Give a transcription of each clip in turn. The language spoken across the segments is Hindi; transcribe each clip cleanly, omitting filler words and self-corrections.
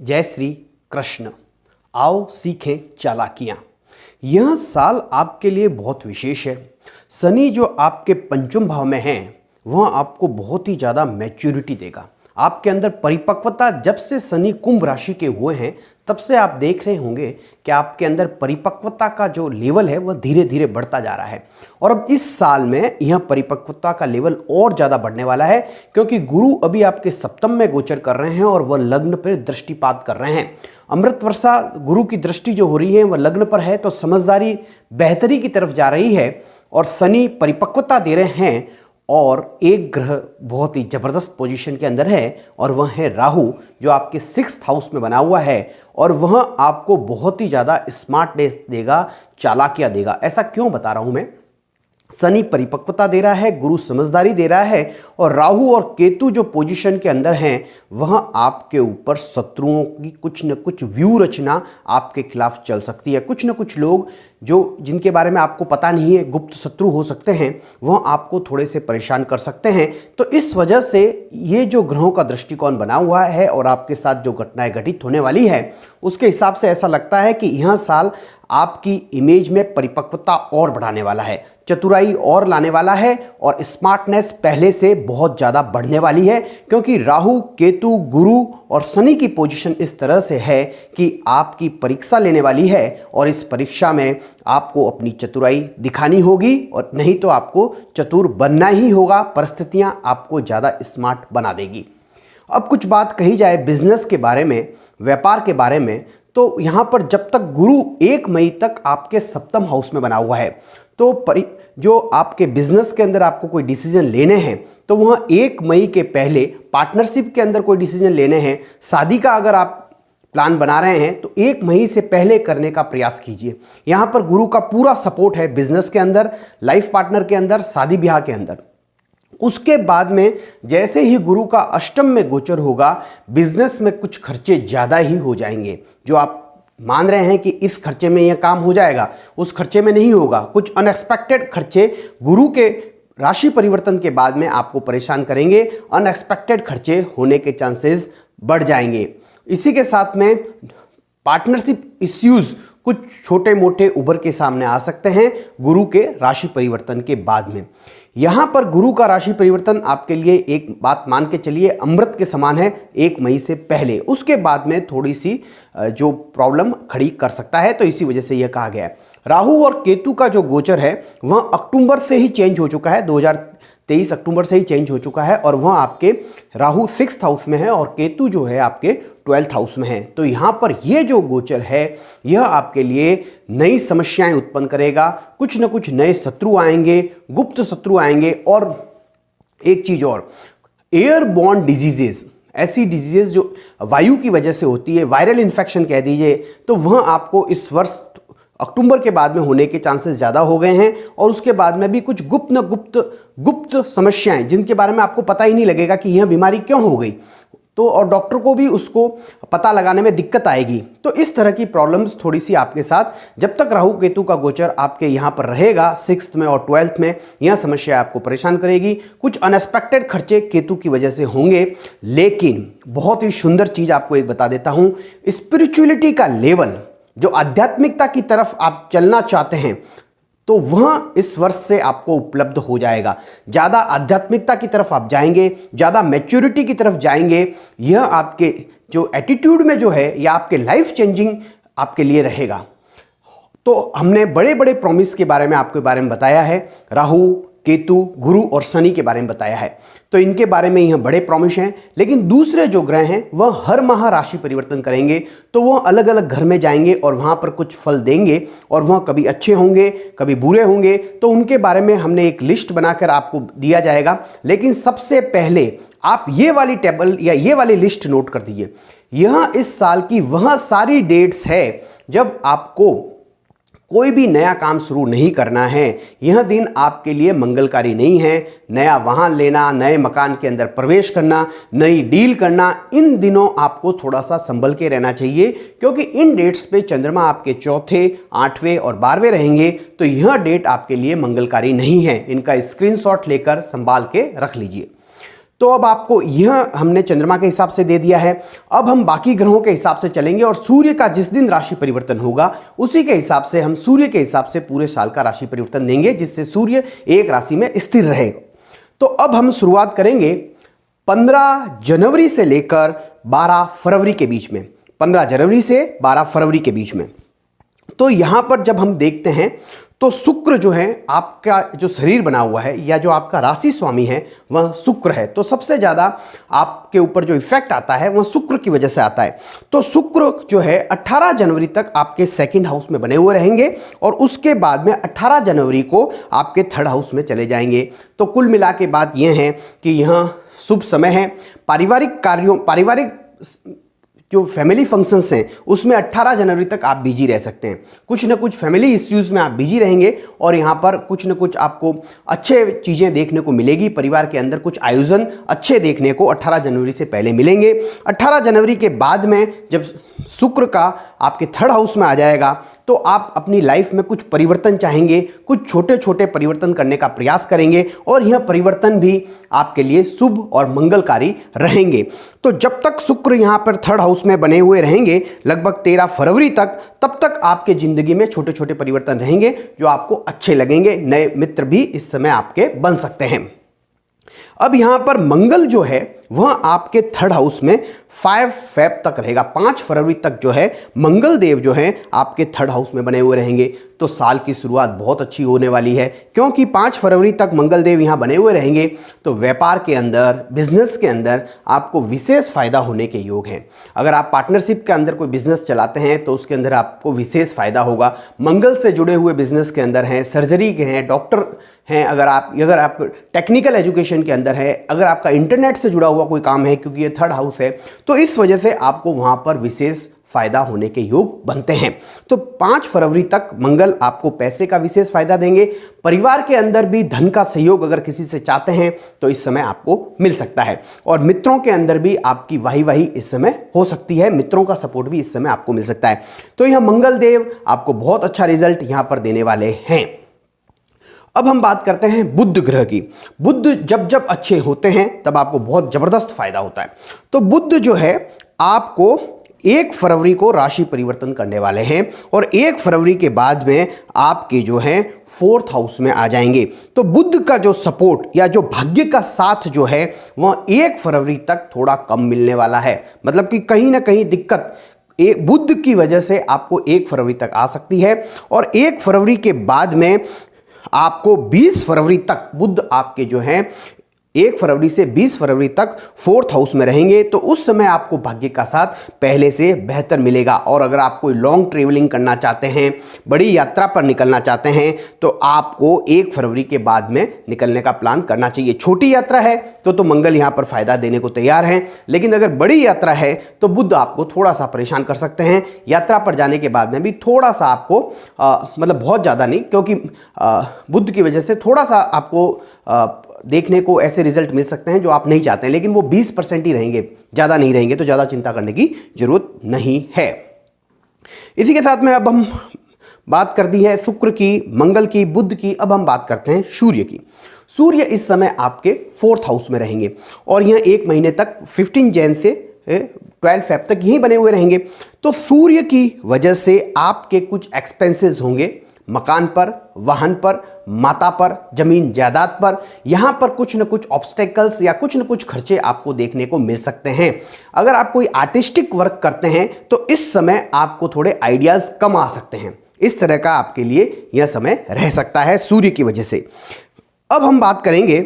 जय श्री कृष्ण। आओ सीखें चालाकियाँ। यह साल आपके लिए बहुत विशेष है। शनि जो आपके पंचम भाव में है वह आपको बहुत ही ज़्यादा मैच्योरिटी देगा। आपके अंदर परिपक्वता, जब से शनि कुंभ राशि के हुए हैं तब से आप देख रहे होंगे कि आपके अंदर परिपक्वता का जो लेवल है वह धीरे धीरे बढ़ता जा रहा है। और अब इस साल में यह परिपक्वता का लेवल और ज़्यादा बढ़ने वाला है, क्योंकि गुरु अभी आपके सप्तम में गोचर कर रहे हैं और वह लग्न पर दृष्टिपात कर रहे हैं। अमृत वर्षा गुरु की दृष्टि जो हो रही है वह लग्न पर है, तो समझदारी बेहतरी की तरफ जा रही है और शनि परिपक्वता दे रहे हैं। और एक ग्रह बहुत ही जबरदस्त पोजीशन के अंदर है और वह है राहु, जो आपके 6th हाउस में बना हुआ है और वह आपको बहुत ही ज़्यादा स्मार्टनेस देगा, चालाकियाँ देगा। ऐसा क्यों बता रहा हूँ मैं? शनि परिपक्वता दे रहा है, गुरु समझदारी दे रहा है और राहु और केतु जो पोजीशन के अंदर हैं वह आपके ऊपर शत्रुओं की कुछ न कुछ व्यू रचना आपके खिलाफ चल सकती है। कुछ न कुछ लोग जो जिनके बारे में आपको पता नहीं है, गुप्त शत्रु हो सकते हैं, वह आपको थोड़े से परेशान कर सकते हैं। तो इस वजह से ये जो ग्रहों का दृष्टिकोण बना हुआ है और आपके साथ जो घटनाएं घटित होने वाली है उसके हिसाब से ऐसा लगता है कि यह साल आपकी इमेज में परिपक्वता और बढ़ाने वाला है, चतुराई और लाने वाला है और स्मार्टनेस पहले से बहुत ज़्यादा बढ़ने वाली है, क्योंकि राहु, केतु, गुरु और शनि की पोजीशन इस तरह से है कि आपकी परीक्षा लेने वाली है और इस परीक्षा में आपको अपनी चतुराई दिखानी होगी और नहीं तो आपको चतुर बनना ही होगा। परिस्थितियां आपको ज़्यादा स्मार्ट बना देगी। अब कुछ बात कही जाए बिजनेस के बारे में, व्यापार के बारे में, तो यहाँ पर जब तक गुरु 1 मई तक आपके सप्तम हाउस में बना हुआ है तो जो आपके बिजनेस के अंदर आपको कोई डिसीजन लेने हैं तो वह 1 मई के पहले, पार्टनरशिप के अंदर कोई डिसीजन लेने हैं, शादी का अगर आप प्लान बना रहे हैं तो 1 मई से पहले करने का प्रयास कीजिए। यहाँ पर गुरु का पूरा सपोर्ट है बिजनेस के अंदर, लाइफ पार्टनर के अंदर, शादी ब्याह के अंदर। उसके बाद में जैसे ही गुरु का अष्टम में गोचर होगा, बिजनेस में कुछ खर्चे ज़्यादा ही हो जाएंगे। जो आप मान रहे हैं कि इस खर्चे में यह काम हो जाएगा, उस खर्चे में नहीं होगा। कुछ अनएक्सपेक्टेड खर्चे गुरु के राशि परिवर्तन के बाद में आपको परेशान करेंगे। अनएक्सपेक्टेड खर्चे होने के चांसेस बढ़ जाएंगे। इसी के साथ में पार्टनरशिप इश्यूज कुछ छोटे मोटे उभर के सामने आ सकते हैं गुरु के राशि परिवर्तन के बाद में। यहाँ पर गुरु का राशि परिवर्तन आपके लिए एक बात मान के चलिए अमृत के समान है 1 मई से पहले। उसके बाद में थोड़ी सी जो प्रॉब्लम खड़ी कर सकता है, तो इसी वजह से यह कहा गया है। राहु और केतु का जो गोचर है वह अक्टूबर से ही चेंज हो चुका है, 2023 अक्टूबर से ही चेंज हो चुका है और वह आपके राहु 6th हाउस में है और केतु जो है आपके 12th हाउस में है। तो यहाँ पर यह जो गोचर है यह आपके लिए नई समस्याएं उत्पन्न करेगा। कुछ न कुछ नए शत्रु आएंगे, गुप्त शत्रु आएंगे। और एक चीज़ और, एयरबॉर्न डिजीजेस, ऐसी डिजीजेस जो वायु की वजह से होती है, वायरल इन्फेक्शन कह दीजिए, तो वह आपको इस वर्ष अक्टूबर के बाद में होने के चांसेस ज़्यादा हो गए हैं। और उसके बाद में भी कुछ गुप्त समस्याएं जिनके बारे में आपको पता ही नहीं लगेगा कि यह बीमारी क्यों हो गई, तो और डॉक्टर को भी उसको पता लगाने में दिक्कत आएगी। तो इस तरह की प्रॉब्लम्स थोड़ी सी आपके साथ जब तक राहु केतु का गोचर आपके यहाँ पर रहेगा 6th में और 12th में, यह समस्या आपको परेशान करेगी। कुछ अनएक्सपेक्टेड खर्चे केतु की वजह से होंगे। लेकिन बहुत ही सुंदर चीज़ आपको एक बता देता हूँ, स्पिरिचुअलिटी का लेवल, जो आध्यात्मिकता की तरफ आप चलना चाहते हैं तो वह इस वर्ष से आपको उपलब्ध हो जाएगा। ज़्यादा आध्यात्मिकता की तरफ आप जाएंगे, ज़्यादा मैच्योरिटी की तरफ जाएंगे। यह आपके जो एटीट्यूड में जो है यह आपके लाइफ चेंजिंग आपके लिए रहेगा। तो हमने बड़े बड़े प्रॉमिस के बारे में आपके बारे में बताया है, राहु, केतु, गुरु और शनि के बारे में बताया है, तो इनके बारे में यह बड़े प्रॉमिस हैं। लेकिन दूसरे जो ग्रह हैं वह हर माह राशि परिवर्तन करेंगे, तो वह अलग अलग घर में जाएंगे और वहाँ पर कुछ फल देंगे और वह कभी अच्छे होंगे, कभी बुरे होंगे। तो उनके बारे में हमने एक लिस्ट बनाकर आपको दिया जाएगा। लेकिन सबसे पहले आप ये वाली टेबल या ये वाली लिस्ट नोट कर दीजिए। यह इस साल की वह सारी डेट्स है जब आपको कोई भी नया काम शुरू नहीं करना है। यह दिन आपके लिए मंगलकारी नहीं है। नया वाहन लेना, नए मकान के अंदर प्रवेश करना, नई डील करना, इन दिनों आपको थोड़ा सा संभल के रहना चाहिए, क्योंकि इन डेट्स पे चंद्रमा आपके 4थे, 8वें और 12वें रहेंगे। तो यह डेट आपके लिए मंगलकारी नहीं है। इनका स्क्रीनशॉट लेकर संभाल के रख लीजिए। तो अब आपको यह हमने चंद्रमा के हिसाब से दे दिया है। अब हम बाकी ग्रहों के हिसाब से चलेंगे और सूर्य का जिस दिन राशि परिवर्तन होगा उसी के हिसाब से हम सूर्य के हिसाब से पूरे साल का राशि परिवर्तन देंगे, जिससे सूर्य एक राशि में स्थिर रहेगा। तो अब हम शुरुआत करेंगे 15 जनवरी से लेकर 12 फरवरी के बीच में, 15 जनवरी से 12 फरवरी के बीच में। तो यहां पर जब हम देखते हैं तो शुक्र जो है, आपका जो शरीर बना हुआ है या जो आपका राशि स्वामी है वह शुक्र है। तो सबसे ज़्यादा आपके ऊपर जो इफेक्ट आता है वह शुक्र की वजह से आता है। तो शुक्र जो है 18 जनवरी तक आपके सेकंड हाउस में बने हुए रहेंगे और उसके बाद में 18 जनवरी को आपके थर्ड हाउस में चले जाएंगे। तो कुल मिला के बात यह है कि यह शुभ समय है। पारिवारिक कार्यों, पारिवारिक जो फैमिली फंक्शंस हैं उसमें 18 जनवरी तक आप बिजी रह सकते हैं। कुछ ना कुछ फैमिली इश्यूज़ में आप बिजी रहेंगे और यहाँ पर कुछ ना कुछ आपको अच्छे चीज़ें देखने को मिलेगी। परिवार के अंदर कुछ आयोजन अच्छे देखने को 18 जनवरी से पहले मिलेंगे। 18 जनवरी के बाद में जब शुक्र का आपके थर्ड हाउस में आ जाएगा तो आप अपनी लाइफ में कुछ परिवर्तन चाहेंगे, कुछ छोटे छोटे परिवर्तन करने का प्रयास करेंगे और यह परिवर्तन भी आपके लिए शुभ और मंगलकारी रहेंगे। तो जब तक शुक्र यहाँ पर थर्ड हाउस में बने हुए रहेंगे लगभग 13 फरवरी तक, तब तक आपके ज़िंदगी में छोटे छोटे परिवर्तन रहेंगे जो आपको अच्छे लगेंगे। नए मित्र भी इस समय आपके बन सकते हैं। अब यहाँ पर मंगल जो है वह आपके थर्ड हाउस में 5 फेब तक रहेगा। 5 फरवरी तक जो है मंगल देव जो है आपके थर्ड हाउस में बने हुए रहेंगे। तो साल की शुरुआत बहुत अच्छी होने वाली है, क्योंकि 5 फरवरी तक मंगल देव यहाँ बने हुए रहेंगे। तो व्यापार के अंदर, बिजनेस के अंदर आपको विशेष फायदा होने के योग हैं। अगर आप पार्टनरशिप के अंदर कोई बिजनेस चलाते हैं तो उसके अंदर आपको विशेष फायदा होगा। मंगल से जुड़े हुए बिजनेस के अंदर हैं, सर्जरी के हैं, डॉक्टर हैं, अगर आप टेक्निकल एजुकेशन के अंदर है, अगर आपका इंटरनेट से जुड़ा हुआ कोई काम है, क्योंकि ये थर्ड हाउस है, तो इस वजह से आपको वहां पर विशेष फायदा होने के योग बनते हैं। तो 5 फरवरी तक मंगल आपको पैसे का विशेष फायदा देंगे। परिवार के अंदर भी धन का सहयोग अगर किसी से चाहते हैं तो इस समय आपको मिल सकता है। और मित्रों के अंदर भी आपकी वाही इस समय हो सकती है, मित्रों का सपोर्ट भी इस समय आपको मिल सकता है। तो यह मंगल देव आपको बहुत अच्छा रिजल्ट यहां पर देने वाले हैं। अब हम बात करते हैं बुध ग्रह की। बुध जब जब अच्छे होते हैं तब आपको बहुत जबरदस्त फायदा होता है। तो बुध जो है आपको 1 फरवरी को राशि परिवर्तन करने वाले हैं और 1 फरवरी के बाद में आपके जो है 4th हाउस में आ जाएंगे। तो बुध का जो सपोर्ट या जो भाग्य का साथ जो है वह 1 फरवरी तक थोड़ा कम मिलने वाला है। मतलब कि कहीं ना कहीं दिक्कत बुध की वजह से आपको 1 फरवरी तक आ सकती है। और 1 फरवरी के बाद में आपको 20 फरवरी तक बुध आपके जो हैं 1 फरवरी से 20 फरवरी तक 4th हाउस में रहेंगे। तो उस समय आपको भाग्य का साथ पहले से बेहतर मिलेगा। और अगर आप कोई लॉन्ग ट्रेवलिंग करना चाहते हैं, बड़ी यात्रा पर निकलना चाहते हैं, तो आपको 1 फरवरी के बाद में निकलने का प्लान करना चाहिए। छोटी यात्रा है तो मंगल यहाँ पर फायदा देने को तैयार हैं, लेकिन अगर बड़ी यात्रा है तो बुध आपको थोड़ा सा परेशान कर सकते हैं। यात्रा पर जाने के बाद में भी थोड़ा सा आपको मतलब बहुत ज़्यादा नहीं, क्योंकि बुध की वजह से थोड़ा सा आपको देखने को ऐसे रिजल्ट मिल सकते हैं जो आप नहीं चाहते हैं, लेकिन वो 20% ही रहेंगे, ज़्यादा नहीं रहेंगे। तो ज़्यादा चिंता करने की जरूरत नहीं है। इसी के साथ में अब हम बात कर दी है शुक्र की, मंगल की, बुध की। अब हम बात करते हैं सूर्य की। सूर्य इस समय आपके 4th हाउस में रहेंगे और यह 1 महीने तक 15 जैन से 12 फेब तक यहीं बने हुए रहेंगे। तो सूर्य की वजह से आपके कुछ एक्सपेंसेस होंगे, मकान पर, वाहन पर, माता पर, जमीन जायदाद पर। यहां पर कुछ न कुछ ऑब्स्टेकल्स या कुछ न कुछ खर्चे आपको देखने को मिल सकते हैं। अगर आप कोई आर्टिस्टिक वर्क करते हैं तो इस समय आपको थोड़े आइडियाज कम आ सकते हैं। इस तरह का आपके लिए यह समय रह सकता है सूर्य की वजह से। अब हम बात करेंगे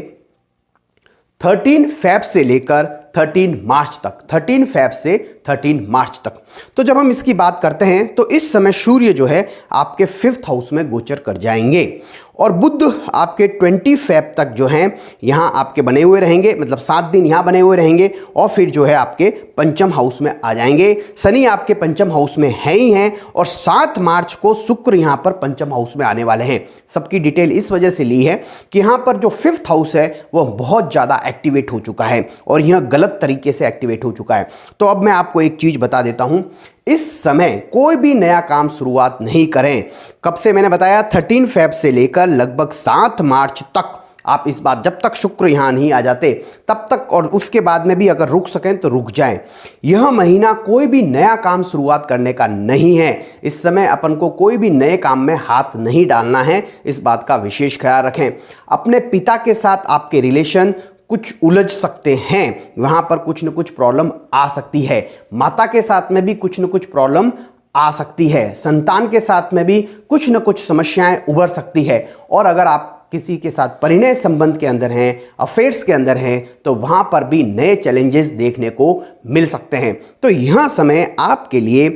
13 फेब से लेकर 13 मार्च तक, 13 फेब से 13 मार्च तक। तो जब हम इसकी बात करते हैं तो इस समय सूर्य जो है आपके 5th हाउस में गोचर कर जाएंगे और बुध आपके 20 फेब तक जो हैं यहाँ आपके बने हुए रहेंगे, मतलब 7 दिन यहाँ बने हुए रहेंगे और फिर जो है आपके 5th हाउस में आ जाएंगे। शनि आपके 5th हाउस में है ही हैं और 7 मार्च को शुक्र यहाँ पर 5th हाउस में आने वाले हैं। सबकी डिटेल इस वजह से ली है कि यहाँ पर जो 5th हाउस है वह बहुत ज़्यादा एक्टिवेट हो चुका है और यह गलत तरीके से एक्टिवेट हो चुका है। तो अब मैं आपको एक चीज़ बता देता हूँ, इस समय कोई भी नया काम शुरुआत नहीं करें। कब से मैंने बताया, 13 फेब से लेकर लगभग 7 मार्च तक आप इस बात, जब तक शुक्र यहाँ नहीं आ जाते तब तक, और उसके बाद में भी अगर रुक सकें तो रुक जाएं। यह महीना कोई भी नया काम शुरुआत करने का नहीं है। इस समय अपन को कोई भी नए काम में हाथ नहीं डालना है, इस बात का विशेष ख्याल रखें। अपने पिता के साथ आपके रिलेशन कुछ उलझ सकते हैं, वहां पर कुछ न कुछ प्रॉब्लम आ सकती है। माता के साथ में भी कुछ न कुछ प्रॉब्लम आ सकती है। संतान के साथ में भी कुछ न कुछ समस्याएं उभर सकती है। और अगर आप किसी के साथ परिणय संबंध के अंदर हैं, अफेयर्स के अंदर हैं, तो वहां पर भी नए चैलेंजेस देखने को मिल सकते हैं। तो यह समय आपके लिए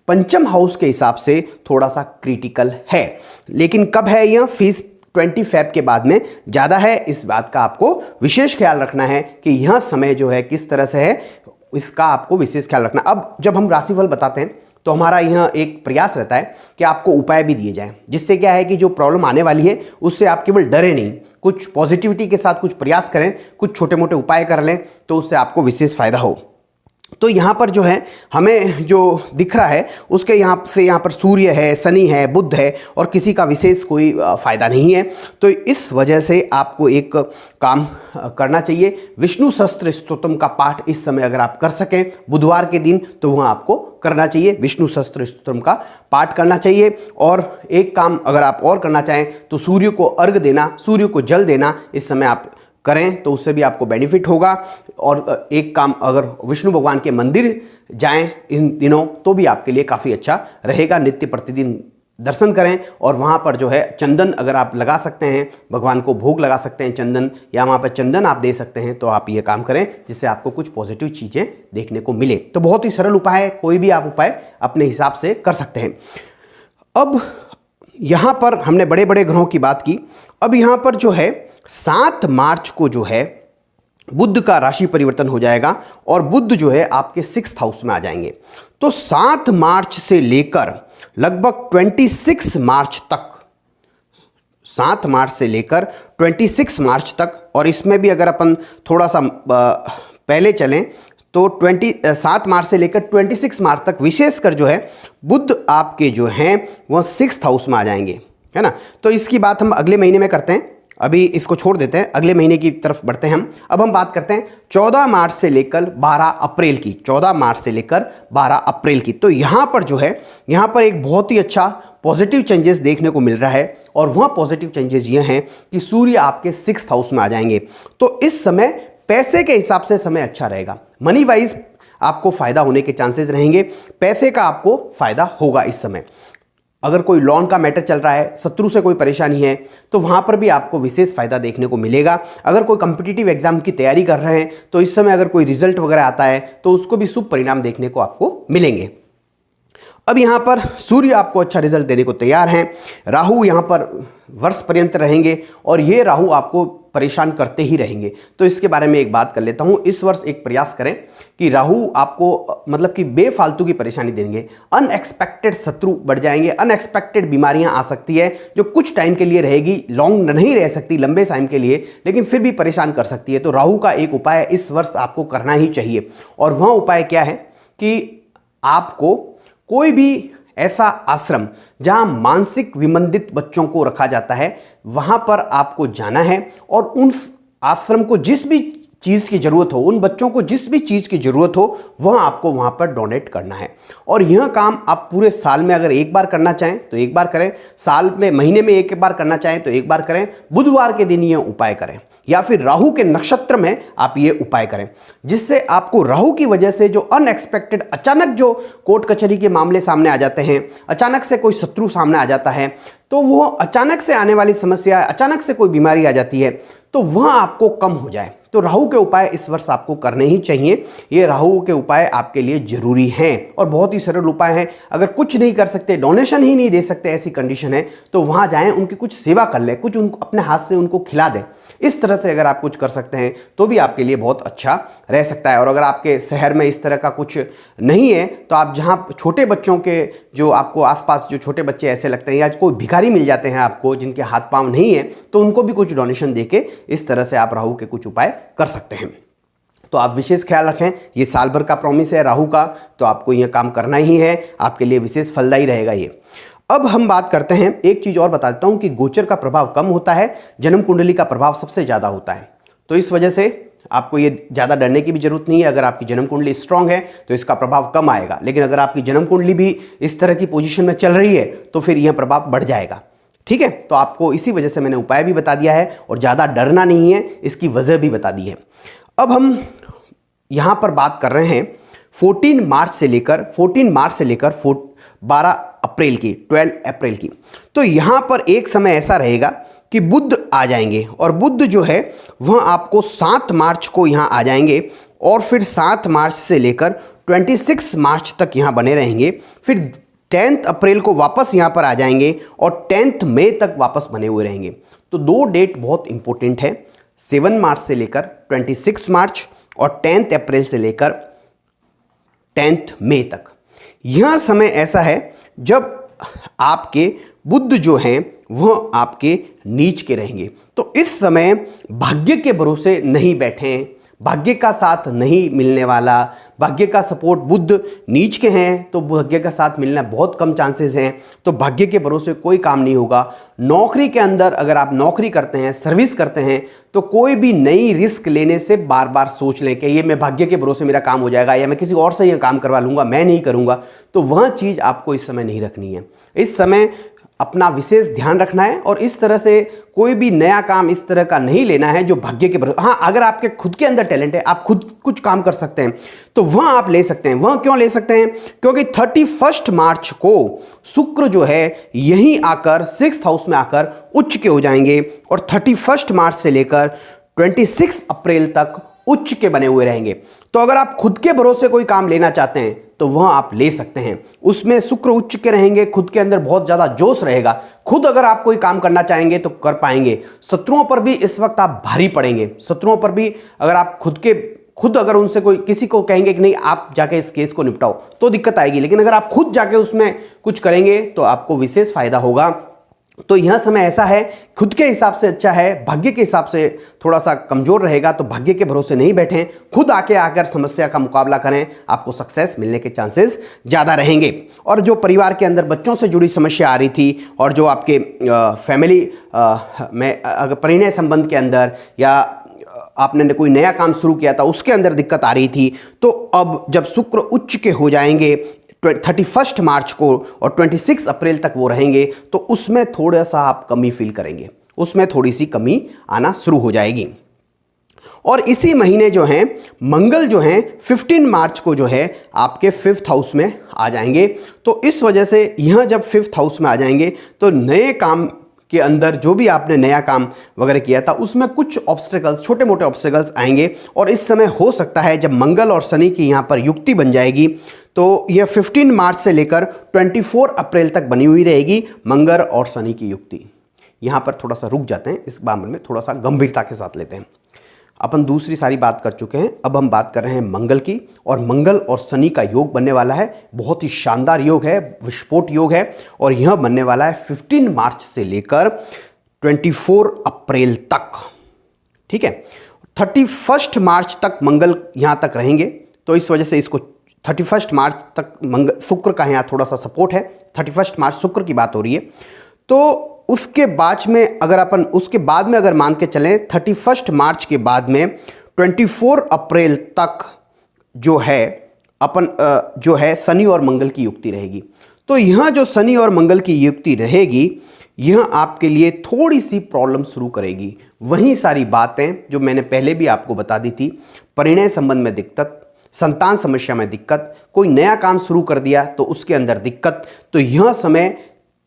पंचम हाउस के हिसाब से थोड़ा सा क्रिटिकल है। लेकिन कब है यह? फीस 20 फेब के बाद में ज़्यादा है। इस बात का आपको विशेष ख्याल रखना है कि यह समय जो है किस तरह से है, इसका आपको विशेष ख्याल रखना। अब जब हम राशिफल बताते हैं तो हमारा यह एक प्रयास रहता है कि आपको उपाय भी दिए जाएं, जिससे क्या है कि जो प्रॉब्लम आने वाली है उससे आप केवल डरे नहीं, कुछ पॉजिटिविटी के साथ कुछ प्रयास करें, कुछ छोटे मोटे उपाय कर लें, तो उससे आपको विशेष फायदा हो। तो यहाँ पर जो है हमें जो दिख रहा है उसके यहाँ पर सूर्य है, शनि है, बुध है, और किसी का विशेष कोई फायदा नहीं है। तो इस वजह से आपको एक काम करना चाहिए, विष्णु सहस्त्र स्तोत्रम का पाठ इस समय अगर आप कर सकें बुधवार के दिन तो वहाँ आपको करना चाहिए, विष्णु सहस्त्र स्तोत्रम का पाठ करना चाहिए। और एक काम अगर आप और करना चाहें तो सूर्य को अर्घ देना, सूर्य को जल देना इस समय आप करें तो उससे भी आपको बेनिफिट होगा। और एक काम, अगर विष्णु भगवान के मंदिर जाएं इन दिनों तो भी आपके लिए काफ़ी अच्छा रहेगा। नित्य प्रतिदिन दर्शन करें और वहाँ पर जो है चंदन अगर आप लगा सकते हैं, भगवान को भोग लगा सकते हैं चंदन, या वहाँ पर चंदन आप दे सकते हैं, तो आप ये काम करें जिससे आपको कुछ पॉजिटिव चीज़ें देखने को मिले। तो बहुत ही सरल उपाय है, कोई भी आप उपाय अपने हिसाब से कर सकते हैं। अब यहाँ पर हमने बड़े बड़े ग्रहों की बात की। अब यहाँ पर जो है 7 मार्च को जो है बुध का राशि परिवर्तन हो जाएगा और बुध जो है आपके 6th हाउस में आ जाएंगे। तो 7 मार्च से लेकर लगभग 26 मार्च तक, 7 मार्च से लेकर 26 मार्च तक, और इसमें भी अगर अपन थोड़ा सा पहले चलें तो 7 मार्च से लेकर 26 मार्च तक विशेषकर जो है बुध आपके जो हैं वह 6th हाउस में आ जाएंगे, है ना। तो इसकी बात हम अगले महीने में करते हैं, अभी इसको छोड़ देते हैं, अगले महीने की तरफ बढ़ते हैं हम। अब हम बात करते हैं 14 मार्च से लेकर 12 अप्रैल की, 14 मार्च से लेकर 12 अप्रैल की। तो यहाँ पर जो है, यहाँ पर एक बहुत ही अच्छा पॉजिटिव चेंजेस देखने को मिल रहा है, और वह पॉजिटिव चेंजेस ये हैं कि सूर्य आपके 6th हाउस में आ जाएंगे। तो इस समय पैसे के हिसाब से समय अच्छा रहेगा, मनी वाइज आपको फायदा होने के चांसेस रहेंगे, पैसे का आपको फायदा होगा इस समय। अगर कोई लोन का मैटर चल रहा है, शत्रु से कोई परेशानी है, तो वहाँ पर भी आपको विशेष फायदा देखने को मिलेगा। अगर कोई कॉम्पिटिटिव एग्जाम की तैयारी कर रहे हैं तो इस समय अगर कोई रिजल्ट वगैरह आता है तो उसको भी शुभ परिणाम देखने को आपको मिलेंगे। अब यहाँ पर सूर्य आपको अच्छा रिजल्ट देने को तैयार हैं। राहु यहाँ पर वर्ष पर्यंत रहेंगे और ये राहु आपको परेशान करते ही रहेंगे। तो इसके बारे में एक बात कर लेता हूँ। इस वर्ष एक प्रयास करें कि राहु आपको मतलब कि बेफालतू की परेशानी देंगे, अनएक्सपेक्टेड शत्रु बढ़ जाएंगे, अनएक्सपेक्टेड बीमारियां आ सकती है जो कुछ टाइम के लिए रहेगी, लॉन्ग नहीं रह सकती, लंबे टाइम के लिए, लेकिन फिर भी परेशान कर सकती है। तो राहु का एक उपाय इस वर्ष आपको करना ही चाहिए, और वह उपाय क्या है कि आपको कोई भी ऐसा आश्रम जहां मानसिक विमंदित बच्चों को रखा जाता है वहां पर आपको जाना है, और उन आश्रम को जिस भी चीज़ की ज़रूरत हो, उन बच्चों को जिस भी चीज़ की ज़रूरत हो वह आपको वहां पर डोनेट करना है। और यह काम आप पूरे साल में अगर एक बार करना चाहें तो एक बार करें, साल में महीने में एक बार करना चाहें तो एक बार करें, बुधवार के दिन यह उपाय करें, या फिर राहु के नक्षत्र में आप ये उपाय करें, जिससे आपको राहु की वजह से जो अनएक्सपेक्टेड अचानक जो कोर्ट कचहरी के मामले सामने आ जाते हैं, अचानक से कोई शत्रु सामने आ जाता है, तो वो अचानक से आने वाली समस्या, अचानक से कोई बीमारी आ जाती है, तो वह आपको कम हो जाए। तो राहु के उपाय इस वर्ष आपको करने ही चाहिए। ये राहु के उपाय आपके लिए जरूरी हैं और बहुत ही सरल उपाय हैं। अगर कुछ नहीं कर सकते, डोनेशन ही नहीं दे सकते, ऐसी कंडीशन है, तो वहां जाएं, उनकी कुछ सेवा कर लें, कुछ उनको अपने हाथ से उनको खिला दें। इस तरह से अगर आप कुछ कर सकते हैं तो भी आपके लिए बहुत अच्छा रह सकता है। और अगर आपके शहर में इस तरह का कुछ नहीं है तो आप जहां छोटे बच्चों के, जो आपको आसपास जो छोटे बच्चे ऐसे लगते हैं या कोई भिखारी मिल जाते हैं आपको जिनके हाथ पांव नहीं है, तो उनको भी कुछ डोनेशन देके इस तरह से आप राहु के कुछ उपाय कर सकते हैं। तो आप विशेष ख्याल रखें, ये साल भर का प्रॉमिस है राहु का, तो आपको यह काम करना ही है, आपके लिए विशेष फलदायी रहेगा ये। अब हम बात करते हैं, एक चीज और बता देता हूं कि गोचर का प्रभाव कम होता है, जन्म कुंडली का प्रभाव सबसे ज्यादा होता है। तो इस वजह से आपको ये ज्यादा डरने की भी जरूरत नहीं है। अगर आपकी जन्म कुंडली स्ट्रांग है तो इसका प्रभाव कम आएगा, लेकिन अगर आपकी जन्म कुंडली भी इस तरह की पोजीशन में चल रही है तो फिर यह प्रभाव बढ़ जाएगा। ठीक है, तो आपको इसी वजह से मैंने उपाय भी बता दिया है और ज्यादा डरना नहीं है, इसकी वजह भी बता दी है। अब हम यहां पर बात कर रहे हैं 14 मार्च से लेकर 12 अप्रैल की, 12 अप्रैल की। तो यहां पर एक समय ऐसा रहेगा कि बुध आ जाएंगे, और बुध जो है वह आपको 7 मार्च को यहां आ जाएंगे, और फिर 7 मार्च से लेकर 26 मार्च तक यहां बने रहेंगे। फिर 10 अप्रैल को वापस यहां पर आ जाएंगे और 10 मई तक वापस बने हुए रहेंगे। तो 2 डेट बहुत इंपॉर्टेंट है, 7 मार्च से लेकर 26 मार्च और 10 अप्रैल से लेकर 10 मई तक। यह समय ऐसा है जब आपके बुध जो हैं वह आपके नीच के रहेंगे। तो इस समय भाग्य के भरोसे नहीं बैठें, भाग्य का साथ नहीं मिलने वाला। भाग्य का सपोर्ट, बुध नीच के हैं तो भाग्य का साथ मिलना बहुत कम चांसेस हैं, तो भाग्य के भरोसे कोई काम नहीं होगा। नौकरी के अंदर अगर आप नौकरी करते हैं, सर्विस करते हैं, तो कोई भी नई रिस्क लेने से बार बार सोच लें कि ये मैं भाग्य के भरोसे मेरा काम हो जाएगा या मैं किसी और से ये काम करवा लूँगा, मैं नहीं करूँगा। तो वह चीज़ आपको इस समय नहीं रखनी है। इस समय अपना विशेष ध्यान रखना है और इस तरह से कोई भी नया काम इस तरह का नहीं लेना है जो भाग्य के भरोसे। हाँ, अगर आपके खुद के अंदर टैलेंट है, आप खुद कुछ काम कर सकते हैं, तो वह आप ले सकते हैं। वह क्यों ले सकते हैं? क्योंकि 31 मार्च को शुक्र जो है यहीं आकर 6th हाउस में आकर उच्च के हो जाएंगे, और 31 मार्च से लेकर 26 अप्रैल तक उच्च के बने हुए रहेंगे। तो अगर आप खुद के भरोसे कोई काम लेना चाहते हैं तो वह आप ले सकते हैं। उसमें शुक्र उच्च के रहेंगे, खुद के अंदर बहुत ज्यादा जोश रहेगा। खुद अगर आप कोई काम करना चाहेंगे तो कर पाएंगे। शत्रुओं पर भी इस वक्त आप भारी पड़ेंगे। शत्रुओं पर भी अगर आप खुद अगर उनसे कोई किसी को कहेंगे कि नहीं आप जाके इस केस को निपटाओ तो दिक्कत आएगी, लेकिन अगर आप खुद जाके उसमें कुछ करेंगे तो आपको विशेष फायदा होगा। तो यह समय ऐसा है, खुद के हिसाब से अच्छा है, भाग्य के हिसाब से थोड़ा सा कमजोर रहेगा। तो भाग्य के भरोसे नहीं बैठें, खुद आकर समस्या का मुकाबला करें, आपको सक्सेस मिलने के चांसेस ज़्यादा रहेंगे। और जो परिवार के अंदर बच्चों से जुड़ी समस्या आ रही थी, और जो आपके फैमिली में अगर परिणय संबंध के अंदर या आपने कोई नया काम शुरू किया था उसके अंदर दिक्कत आ रही थी, तो अब जब शुक्र उच्च के हो जाएंगे 31 मार्च को और 26 अप्रैल तक वो रहेंगे, तो उसमें थोड़ा सा आप कमी फील करेंगे, उसमें थोड़ी सी कमी आना शुरू हो जाएगी। और इसी महीने जो हैं मंगल जो हैं 15 मार्च को जो है आपके 5th हाउस में आ जाएंगे। तो इस वजह से यह जब 5th हाउस में आ जाएंगे तो नए काम के अंदर जो भी आपने नया काम वगैरह किया था उसमें कुछ ऑब्स्टेकल्स, छोटे मोटे ऑब्स्टेकल्स आएंगे। और इस समय हो सकता है जब मंगल और शनि की यहाँ पर युक्ति बन जाएगी तो यह 15 मार्च से लेकर 24 अप्रैल तक बनी हुई रहेगी, मंगल और शनि की युक्ति। यहाँ पर थोड़ा सा रुक जाते हैं, इस मामले में थोड़ा सा गंभीरता के साथ लेते हैं। अपन दूसरी सारी बात कर चुके हैं, अब हम बात कर रहे हैं मंगल की। और मंगल और शनि का योग बनने वाला है, बहुत ही शानदार योग है, विस्फोट योग है। और यह बनने वाला है 15 मार्च से लेकर 24 अप्रैल तक। ठीक है, 31 मार्च तक मंगल यहाँ तक रहेंगे, तो इस वजह से इसको 31 मार्च तक मंगल, शुक्र का यहाँ थोड़ा सा सपोर्ट है। 31 मार्च शुक्र की बात हो रही है। तो उसके बाद में अगर मान के चलें 31 मार्च के बाद में 24 अप्रैल तक जो है जो है शनि और मंगल की युक्ति रहेगी। तो यह जो शनि और मंगल की युक्ति रहेगी यह आपके लिए थोड़ी सी प्रॉब्लम शुरू करेगी। वही सारी बातें जो मैंने पहले भी आपको बता दी थी, परिणय संबंध में दिक्कत, संतान समस्या में दिक्कत, कोई नया काम शुरू कर दिया तो उसके अंदर दिक्कत। तो यह समय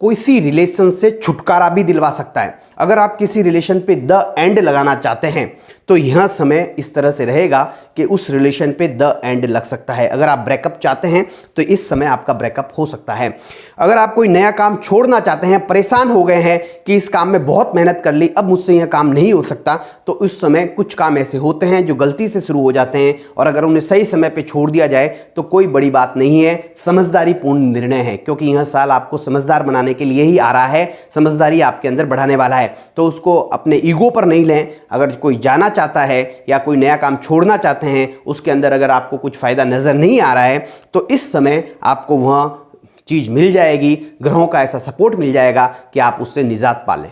किसी रिलेशन से छुटकारा भी दिलवा सकता है। अगर आप किसी रिलेशन पे द एंड लगाना चाहते हैं तो यह समय इस तरह से रहेगा कि उस रिलेशन पे द एंड लग सकता है। अगर आप ब्रेकअप चाहते हैं तो इस समय आपका ब्रेकअप हो सकता है। अगर आप कोई नया काम छोड़ना चाहते हैं, परेशान हो गए हैं कि इस काम में बहुत मेहनत कर ली, अब मुझसे यह काम नहीं हो सकता, तो उस समय कुछ काम ऐसे होते हैं जो गलती से शुरू हो जाते हैं, और अगर उन्हें सही समय पर छोड़ दिया जाए तो कोई बड़ी बात नहीं है, समझदारी पूर्ण निर्णय है। क्योंकि यह साल आपको समझदार बनाने के लिए ही आ रहा है, समझदारी आपके अंदर बढ़ाने वाला है। तो उसको अपने ईगो पर नहीं लें। अगर कोई जाना चाहता है या कोई नया काम छोड़ना चाहते हैं, उसके अंदर अगर आपको कुछ फायदा नजर नहीं आ रहा है तो इस समय आपको वह चीज़ मिल जाएगी, ग्रहों का ऐसा सपोर्ट मिल जाएगा कि आप उससे निजात पा लें।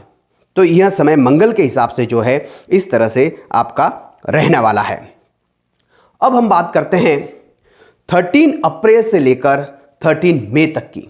तो यह समय मंगल के हिसाब से जो है इस तरह से आपका रहने वाला है। अब हम बात करते हैं 13 अप्रैल से लेकर 13 मई तक की।